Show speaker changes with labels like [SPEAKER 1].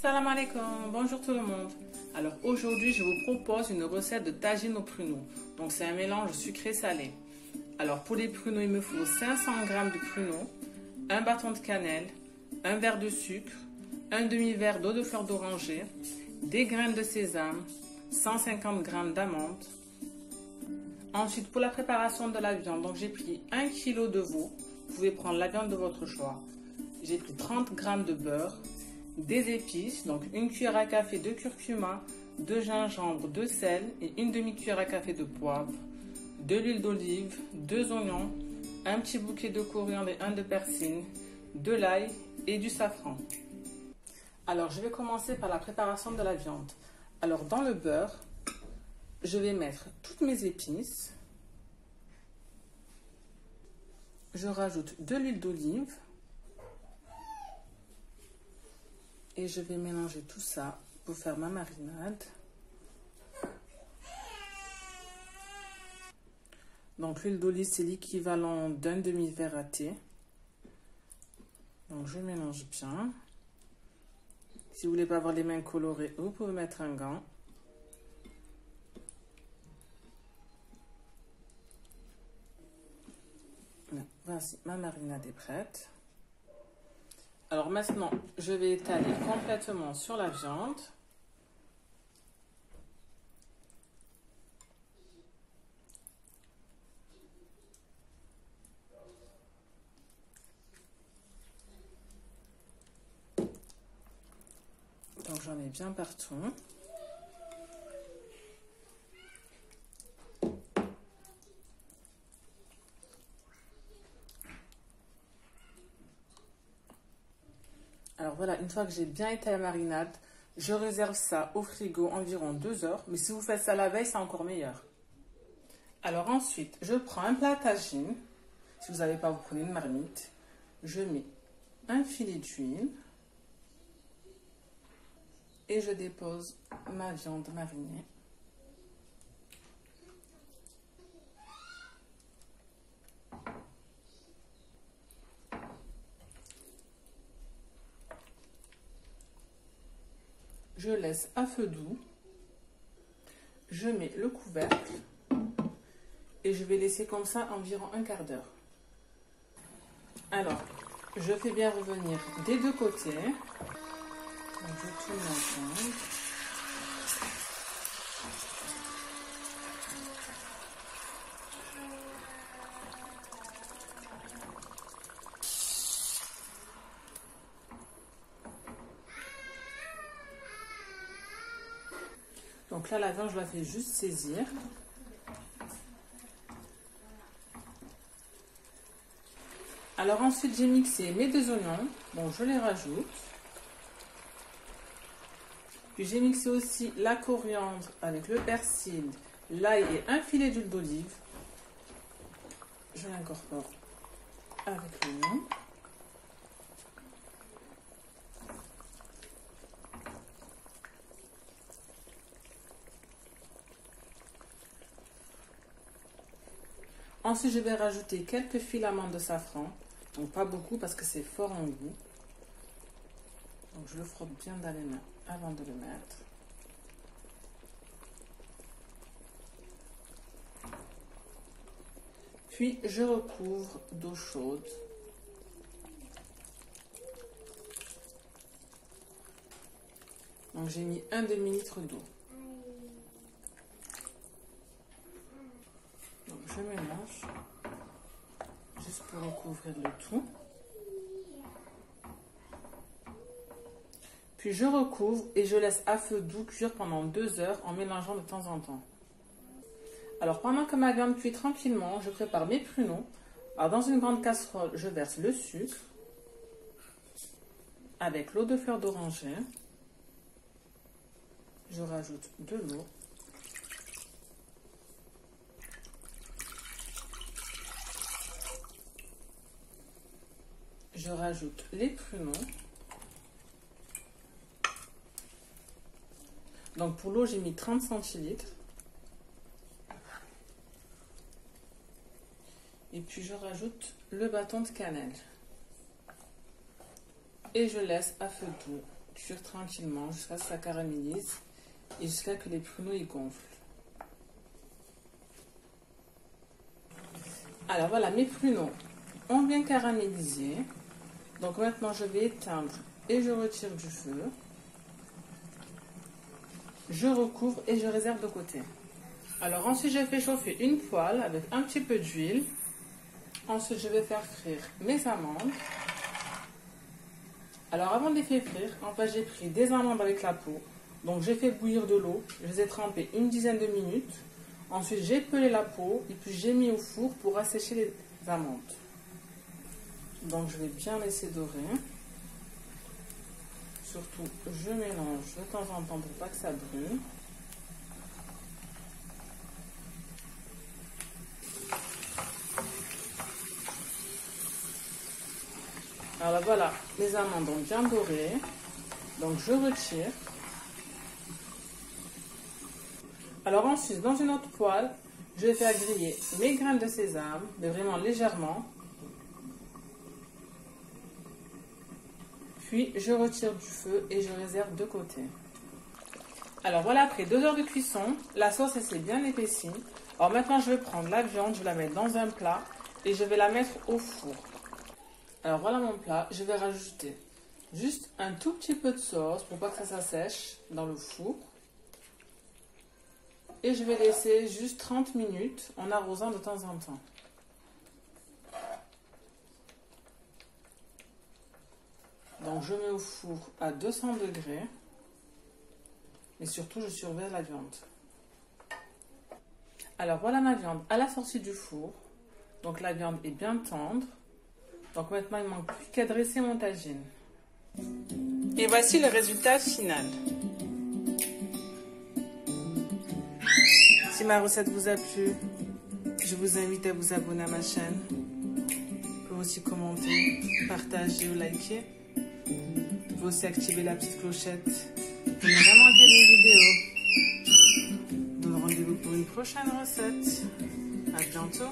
[SPEAKER 1] Salam alaikum, bonjour tout le monde. Alors aujourd'hui je vous propose une recette de tagine aux pruneaux. Donc c'est un mélange sucré-salé. Alors pour les pruneaux il me faut 500 g de pruneaux, un bâton de cannelle, un verre de sucre, un demi-verre d'eau de fleur d'oranger, des graines de sésame, 150 g d'amandes. Ensuite pour la préparation de la viande, donc j'ai pris 1 kg de veau, vous pouvez prendre la viande de votre choix. J'ai pris 30 g de beurre, des épices, donc une cuillère à café de curcuma, de gingembre, de sel et une demi-cuillère à café de poivre, de l'huile d'olive, 2 oignons, un petit bouquet de coriandre et un de persil, de l'ail et du safran. Alors je vais commencer par la préparation de la viande. Alors dans le beurre, je vais mettre toutes mes épices, je rajoute de l'huile d'olive, et je vais mélanger tout ça pour faire ma marinade. Donc l'huile d'olive c'est l'équivalent d'un demi-verre à thé. Donc je mélange bien. Si vous voulez pas avoir les mains colorées, vous pouvez mettre un gant. Voici, ma marinade est prête. Alors maintenant, je vais étaler complètement sur la viande. Donc j'en ai bien partout. Alors voilà, une fois que j'ai bien étalé la marinade, je réserve ça au frigo environ 2 heures. Mais si vous faites ça la veille, c'est encore meilleur. Alors ensuite, je prends un plat à tagine. Si vous n'avez pas, vous prenez une marmite. Je mets un filet d'huile. Et je dépose ma viande marinée. Je laisse à feu doux. Je mets le couvercle. Et je vais laisser comme ça environ un quart d'heure. Alors, je fais bien revenir des deux côtés. Donc, je tourne ensemble. Donc là, la viande, je la fais juste saisir. Alors ensuite, j'ai mixé mes 2 oignons. Bon, je les rajoute. Puis j'ai mixé aussi la coriandre avec le persil, l'ail et un filet d'huile d'olive. Je l'incorpore avec l'oignon. Ensuite, je vais rajouter quelques filaments de safran. Donc pas beaucoup parce que c'est fort en goût. Donc je le frotte bien dans les mains avant de le mettre. Puis je recouvre d'eau chaude. Donc j'ai mis un demi-litre d'eau. Donc je mélange juste pour recouvrir le tout. Puis je recouvre et je laisse à feu doux cuire pendant 2 heures en mélangeant de temps en temps. Alors pendant que ma viande cuit tranquillement, je prépare mes pruneaux. Alors dans une grande casserole, je verse le sucre avec l'eau de fleur d'oranger. Je rajoute de l'eau. Je rajoute les pruneaux. Donc pour l'eau, j'ai mis 30 centilitres. Et puis je rajoute le bâton de cannelle. Et je laisse à feu doux cuire tranquillement jusqu'à ce que ça caramélise et jusqu'à ce que les pruneaux y gonflent. Alors voilà, mes pruneaux ont bien caramélisé. Donc maintenant je vais éteindre et je retire du feu. Je recouvre et je réserve de côté. Alors ensuite je fais chauffer une poêle avec un petit peu d'huile. Ensuite je vais faire frire mes amandes. Alors avant de les faire frire, en fait j'ai pris des amandes avec la peau. Donc j'ai fait bouillir de l'eau, je les ai trempées une dizaine de minutes. Ensuite j'ai pelé la peau et puis j'ai mis au four pour assécher les amandes. Donc je vais bien laisser dorer. Surtout je mélange de temps en temps pour pas que ça brûle. Alors voilà, les amandes ont bien doré. Donc je retire. Alors ensuite, dans une autre poêle, je vais faire griller mes graines de sésame, mais vraiment légèrement. Puis je retire du feu et je réserve de côté. Alors voilà, après 2 heures de cuisson, la sauce s'est bien épaissie. Alors maintenant je vais prendre la viande, je vais la mettre dans un plat et je vais la mettre au four. Alors voilà mon plat, je vais rajouter juste un tout petit peu de sauce pour pas que ça s'assèche dans le four. Et je vais laisser juste 30 minutes en arrosant de temps en temps. Donc je mets au four à 200 degrés. Mais surtout je surveille la viande. Alors voilà ma viande à la sortie du four. Donc la viande est bien tendre. Donc maintenant il ne manque plus qu'à dresser mon tagine. Et voici le résultat final. Si ma recette vous a plu, je vous invite à vous abonner à ma chaîne. Vous pouvez aussi commenter, partager ou liker. Vous pouvez aussi activer la petite clochette pour ne jamais manquer de vidéos. Je vous donne rendez-vous pour une prochaine recette. À bientôt.